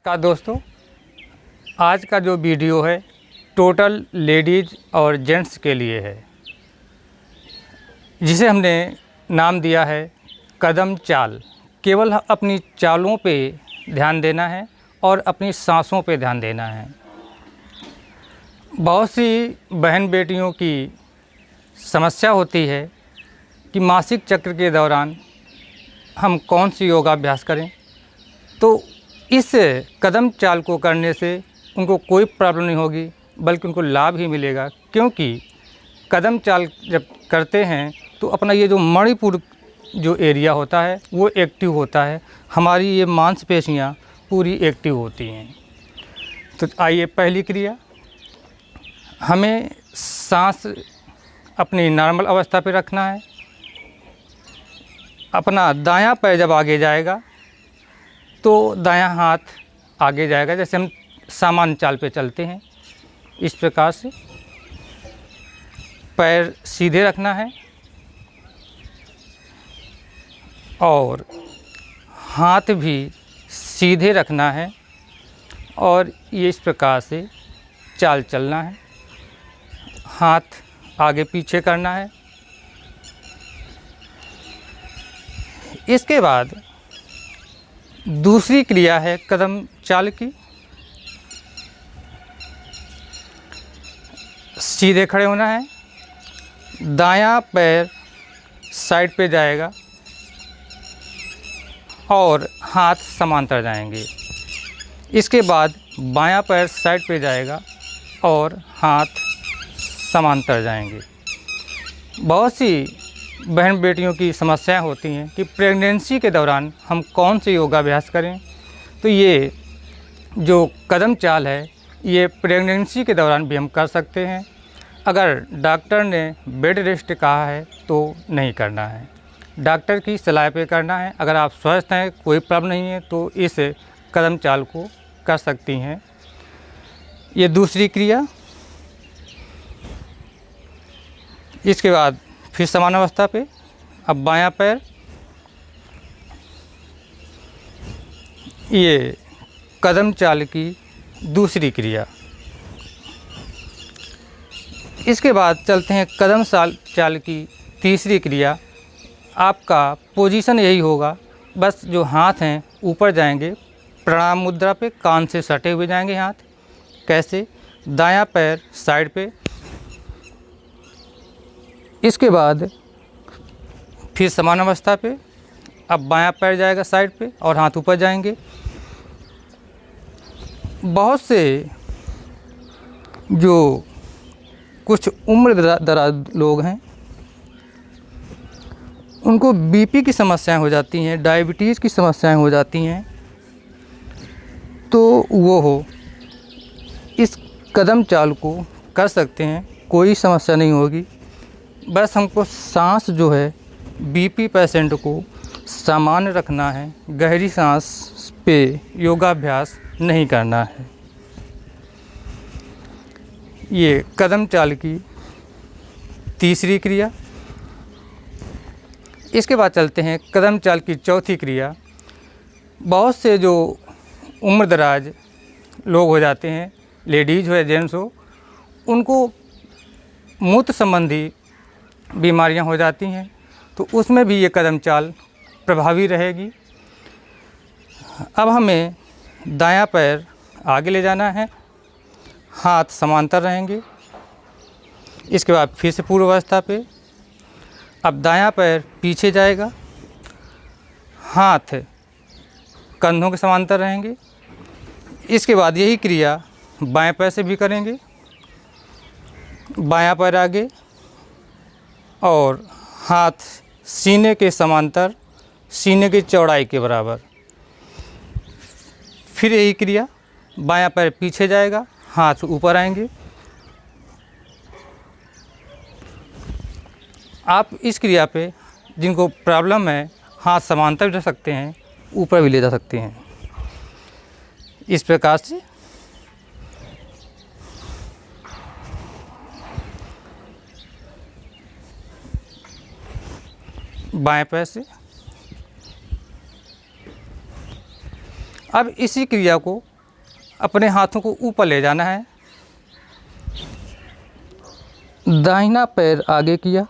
नमस्कार दोस्तों, आज का जो वीडियो है टोटल लेडीज़ और जेंट्स के लिए है, जिसे हमने नाम दिया है कदम चाल। केवल अपनी चालों पे ध्यान देना है और अपनी सांसों पे ध्यान देना है। बहुत सी बहन बेटियों की समस्या होती है कि मासिक चक्र के दौरान हम कौन सी योगाभ्यास करें, तो इस कदम चाल को करने से उनको कोई प्रॉब्लम नहीं होगी, बल्कि उनको लाभ ही मिलेगा। क्योंकि कदम चाल जब करते हैं तो अपना ये जो मणिपुर जो एरिया होता है वो एक्टिव होता है, हमारी ये मांसपेशियाँ पूरी एक्टिव होती हैं। तो आइए पहली क्रिया, हमें सांस अपनी नॉर्मल अवस्था पे रखना है। अपना दायां पैर जब आगे जाएगा तो दायां हाथ आगे जाएगा, जैसे हम सामान्य चाल पे चलते हैं। इस प्रकार से पैर सीधे रखना है और हाथ भी सीधे रखना है और ये इस प्रकार से चाल चलना है। हाथ आगे पीछे करना है। इसके बाद दूसरी क्रिया है कदम चाल की। सीधे खड़े होना है, दायां पैर साइड पे जाएगा और हाथ समांतर जाएंगे। इसके बाद बायां पैर साइड पे जाएगा और हाथ समांतर जाएंगे। बहुत सी बहन बेटियों की समस्याएं होती हैं कि प्रेगनेंसी के दौरान हम कौन से योगाभ्यास करें। तो ये जो कदम चाल है ये प्रेगनेंसी के दौरान भी हम कर सकते हैं। अगर डॉक्टर ने बेड रेस्ट कहा है तो नहीं करना है, डॉक्टर की सलाह पे करना है। अगर आप स्वस्थ हैं, कोई प्रॉब्लम नहीं है, तो इस कदम चाल को कर सकती हैं। ये दूसरी क्रिया। इसके बाद फिर समान अवस्था पे, अब बायां पैर, ये कदम चाल की दूसरी क्रिया। इसके बाद चलते हैं कदम चाल की तीसरी क्रिया। आपका पोजीशन यही होगा, बस जो हाथ हैं ऊपर जाएंगे, प्रणाम मुद्रा पे, कान से सटे हुए जाएंगे हाथ। कैसे? दायां पैर साइड पे, इसके बाद फिर समान अवस्था पे, अब बायां पैर जाएगा साइड पे और हाथ ऊपर जाएंगे। बहुत से जो कुछ उम्र दराज लोग हैं उनको बीपी की समस्याएं हो जाती हैं, डायबिटीज़ की समस्याएं हो जाती हैं, तो वो इस कदम चाल को कर सकते हैं, कोई समस्या नहीं होगी। बस हमको सांस जो है बीपी पेशेंट को सामान्य रखना है, गहरी सांस पे योगाभ्यास नहीं करना है। ये कदम चाल की तीसरी क्रिया। इसके बाद चलते हैं कदम चाल की चौथी क्रिया। बहुत से जो उम्र दराज लोग हो जाते हैं, लेडीज़ हो या जेंट्स हो, उनको मूत्र संबंधी बीमारियां हो जाती हैं, तो उसमें भी ये कदम चाल प्रभावी रहेगी। अब हमें दायां पैर आगे ले जाना है, हाथ समांतर रहेंगे। इसके बाद फिर से पूर्व अवस्था पे, अब दायां पैर पीछे जाएगा, हाथ कंधों के समांतर रहेंगे। इसके बाद यही क्रिया बाएं पैर से भी करेंगे, बायां पैर आगे और हाथ सीने के समांतर, सीने की चौड़ाई के बराबर। फिर यही क्रिया, बायां पैर पीछे जाएगा, हाथ ऊपर आएंगे। आप इस क्रिया पे जिनको प्रॉब्लम है, हाथ समांतर भी रख सकते हैं, ऊपर भी ले जा सकते हैं। इस प्रकार से बाएं पैर से। अब इसी क्रिया को अपने हाथों को ऊपर ले जाना है। दाहिना पैर आगे किया,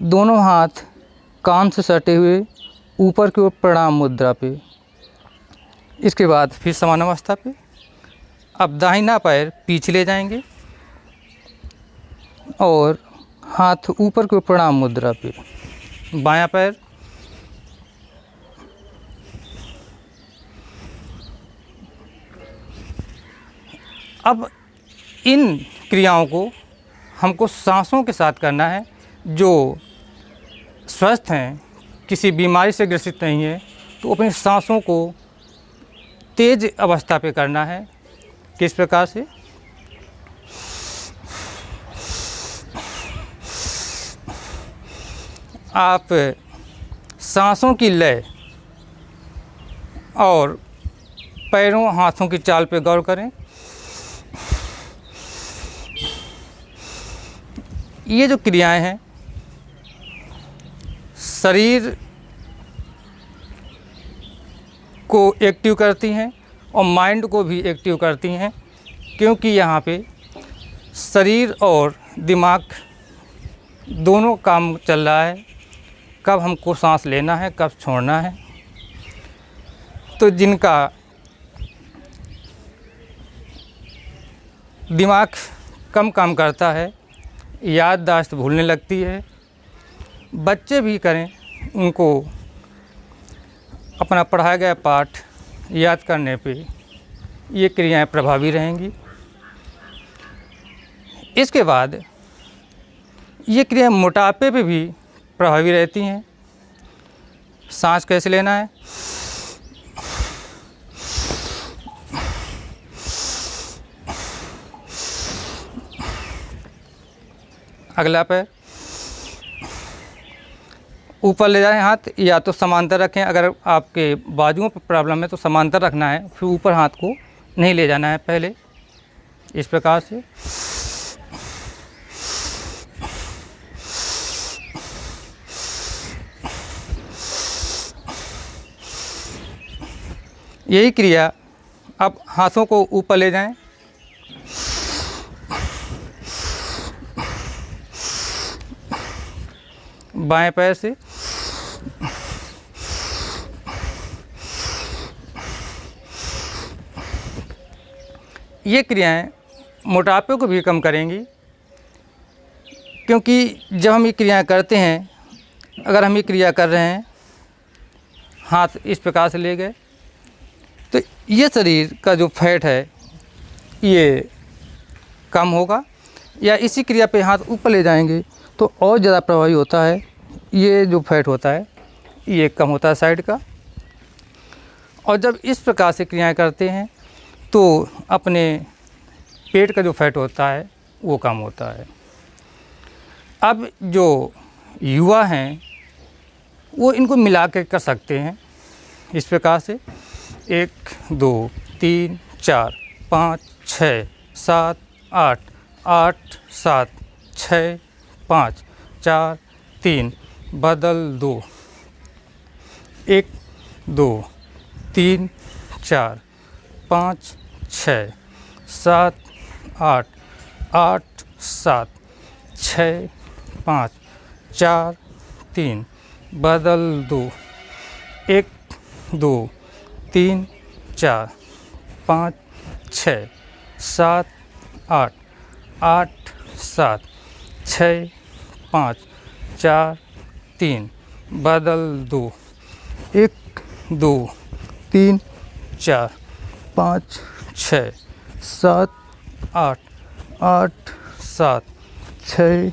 दोनों हाथ कान से सटे हुए ऊपर की ओर प्रणाम मुद्रा पे। इसके बाद फिर समान अवस्था पे। अब दाहिना पैर पीछे ले जाएंगे और हाथ ऊपर की ओर प्रणाम मुद्रा पे। बायां पैर अब इन क्रियाओं को हमको सांसों के साथ करना है। जो स्वस्थ हैं, किसी बीमारी से ग्रसित नहीं है, तो अपनी सांसों को तेज अवस्था पे करना है। किस प्रकार से? आप सांसों की लय और पैरों हाथों की चाल पे गौर करें। ये जो क्रियाएं हैं शरीर को एक्टिव करती हैं और माइंड को भी एक्टिव करती हैं, क्योंकि यहाँ पे शरीर और दिमाग दोनों काम चल रहा है। कब हमको सांस लेना है, कब छोड़ना है। तो जिनका दिमाग कम काम करता है, याददाश्त भूलने लगती है, बच्चे भी करें, उनको अपना पढ़ाया गया पाठ याद करने पे ये क्रियाएं प्रभावी रहेंगी। इसके बाद ये क्रियाएं मोटापे पे भी प्रभावी रहती हैं। सांस कैसे लेना है? अगला पैर ऊपर ले जाएं, हाथ या तो समांतर रखें। अगर आपके बाजुओं पर प्रॉब्लम है तो समांतर रखना है, फिर ऊपर हाथ को नहीं ले जाना है पहले। इस प्रकार से यही क्रिया अब हाथों को ऊपर ले जाएं। बाएं पैर से ये क्रियाएं मोटापे को भी कम करेंगी, क्योंकि जब हम ये क्रियाएं करते हैं, अगर हम ये क्रिया कर रहे हैं, हाथ इस प्रकार से ले गए, तो ये शरीर का जो फैट है ये कम होगा। या इसी क्रिया पे हाथ ऊपर ले जाएंगे तो और ज़्यादा प्रभावी होता है। ये जो फैट होता है ये कम होता है साइड का। और जब इस प्रकार से क्रियाएं करते हैं तो अपने पेट का जो फैट होता है वो कम होता है। अब जो युवा हैं वो इनको मिला के कर सकते हैं इस प्रकार से। 1 2 3 4 5 6 7 8 8 7 6 5 4 3 बदल 2 1 2 3 4 5 6 7 8 8 7 6 5 4 3 बदल 2 1 2 3 4 5 6 7 8 8 7 6 5 4 3 बदल 2 1 2 3 4 5 6 7 8 8 7 6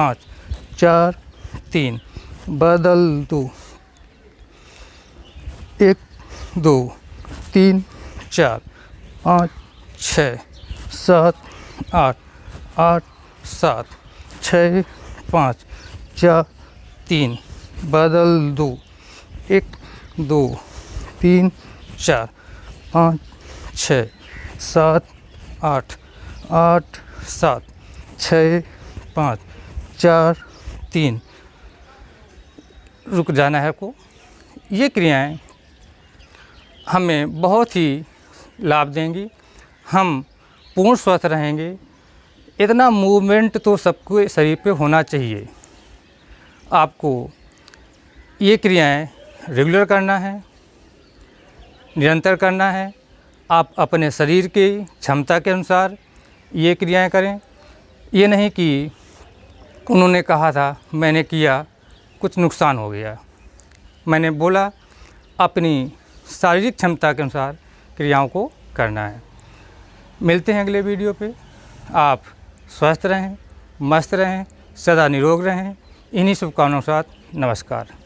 5 4 3 बदल 2 1 2 3 4 5 6 7 8 8 7 6 5 4 3 बदल 2 1 2 3 4 5 6 7 8 8 7 6 5 4 3 रुक जाना है आपको। ये क्रियाएं हमें बहुत ही लाभ देंगी। हम पूर्ण स्वस्थ रहेंगे। इतना मूवमेंट तो सबके शरीर पे होना चाहिए। आपको ये क्रियाएं रेगुलर करना है, निरंतर करना है। आप अपने शरीर की क्षमता के अनुसार ये क्रियाएं करें। ये नहीं कि उन्होंने कहा था, मैंने किया, कुछ नुकसान हो गया। मैंने बोला अपनी शारीरिक क्षमता के अनुसार क्रियाओं को करना है। मिलते हैं अगले वीडियो पे। आप स्वस्थ रहें, मस्त रहें, सदा निरोग रहें। इन्हीं शुभकामनाओं के साथ नमस्कार।